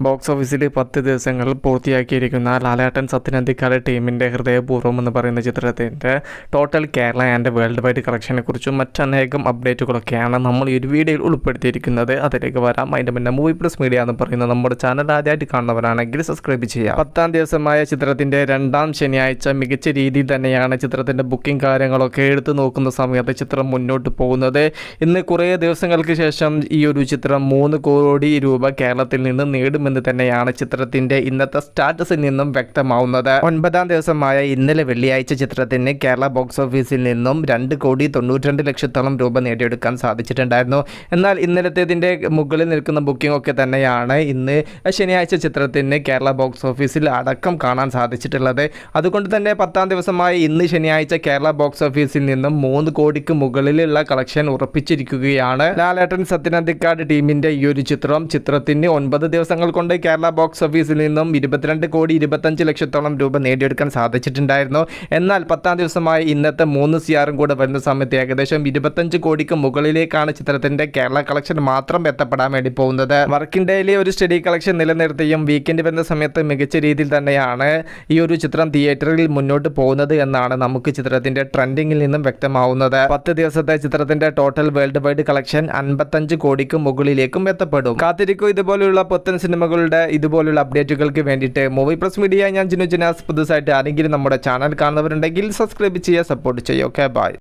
Box ഓഫീസിൽ 10 ദിവസങ്ങൾ പൂർത്തിയാക്കിയിരിക്കുന്ന ലാലേട്ടൻ സത്യനന്ദിക്കാട് ടീമിൻ്റെ ഹൃദയപൂർവ്വം എന്ന് പറയുന്ന ചിത്രത്തിൻ്റെ total Kerala and world wide കളക്ഷനെ കുറിച്ചും മറ്റനേകം അപ്ഡേറ്റുകളൊക്കെയാണ് നമ്മൾ ഈ ഒരു വീഡിയോയിൽ ഉൾപ്പെടുത്തിയിരിക്കുന്നത്. അതിലേക്ക് വരാം. അതിൻ്റെ മുന്നേ മൂവി പ്ലസ് മീഡിയ എന്ന് പറയുന്ന നമ്മുടെ ചാനൽ ആദ്യമായിട്ട് കാണുന്നവരാണെങ്കിൽ സബ്സ്ക്രൈബ് ചെയ്യാം. 10-ാം ദിവസമായ ചിത്രത്തിൻ്റെ 2-ാം ശനിയാഴ്ച മികച്ച രീതിയിൽ തന്നെയാണ് ചിത്രത്തിൻ്റെ ബുക്കിംഗ് കാര്യങ്ങളൊക്കെ എടുത്തു നോക്കുന്ന സമയത്ത് ചിത്രം മുന്നോട്ട് പോകുന്നത്. ഇന്ന് കുറേ ദിവസങ്ങൾക്ക് ശേഷം ഈ ഒരു ചിത്രം 3 കോടി രൂപ കേരളത്തിൽ നിന്ന് നേടും എന്ന് തന്നെയാണ് ചിത്രത്തിന്റെ ഇന്നത്തെ സ്റ്റാറ്റസിൽ നിന്നും വ്യക്തമാവുന്നത്. 9-ാം ദിവസമായ ഇന്നലെ വെള്ളിയാഴ്ച ചിത്രത്തിന് കേരള ബോക്സ് ഓഫീസിൽ നിന്നും 2,92,00,000 രൂപ നേടിയെടുക്കാൻ സാധിച്ചിട്ടുണ്ടായിരുന്നു. എന്നാൽ ഇന്നലത്തേതിന്റെ മുകളിൽ നിൽക്കുന്ന ബുക്കിംഗ് ഒക്കെ തന്നെയാണ് ഇന്ന് ശനിയാഴ്ച ചിത്രത്തിന് കേരള ബോക്സ് ഓഫീസിൽ അടക്കം കാണാൻ സാധിച്ചിട്ടുള്ളത്. അതുകൊണ്ട് തന്നെ 10-ാം ദിവസമായ ഇന്ന് ശനിയാഴ്ച കേരള ബോക്സ് ഓഫീസിൽ നിന്നും 3 കോടിക്ക് മുകളിലുള്ള കളക്ഷൻ ഉറപ്പിച്ചിരിക്കുകയാണ്. ലാലേട്ടൻ സത്യനന്ദിക്കാട് ടീമിന്റെ ഈ ഒരു ചിത്രത്തിന് 9 ദിവസങ്ങൾ കൊണ്ട് കേരള ബോക്സ് ഓഫീസിൽ നിന്നും 22,25,00,000 രൂപ നേടിയെടുക്കാൻ സാധിച്ചിട്ടുണ്ടായിരുന്നു. എന്നാൽ 10-ാം ദിവസമായ ഇന്നത്തെ 3 CR കൂടെ വരുന്ന സമയത്ത് ഏകദേശം 25 കോടിക്ക് മുകളിലേക്കാണ് ചിത്രത്തിന്റെ കേരള കളക്ഷൻ മാത്രം എത്തപ്പെടാൻ വേണ്ടി പോകുന്നത്. വർക്കിംഗ് ഡേയിലെ ഒരു സ്റ്റഡി കളക്ഷൻ നിലനിർത്തിയും വീക്കെൻഡ് വരുന്ന സമയത്ത് മികച്ച രീതിയിൽ തന്നെയാണ് ഈ ഒരു ചിത്രം തിയേറ്ററിൽ മുന്നോട്ട് പോകുന്നത് എന്നാണ് നമുക്ക് ചിത്രത്തിന്റെ ട്രെൻഡിങ്ങിൽ നിന്നും വ്യക്തമാവുന്നത്. 10 ദിവസത്തെ ചിത്രത്തിന്റെ ടോട്ടൽ വേൾഡ് വൈഡ് കളക്ഷൻ 55 കോടിക്ക് മുകളിലേക്കും എത്തപ്പെടും. കാത്തിരിക്കൂ ഇതുപോലുള്ള പുത്തൻ സിനിമകളുടെ ഇതുപോലുള്ള അപ്ഡേറ്റുകൾക്ക് വേണ്ടിയിട്ട്. മൂവി പ്ലസ് മീഡിയ, ഞാൻ ജിനു ജിനാസ്. പുതുസായിട്ട് ആരെങ്കിലും നമ്മുടെ ചാനൽ കാണുന്നവരുണ്ടെങ്കിൽ സബ്സ്ക്രൈബ് ചെയ്യുക, സപ്പോർട്ട് ചെയ്യുക. Okay, by.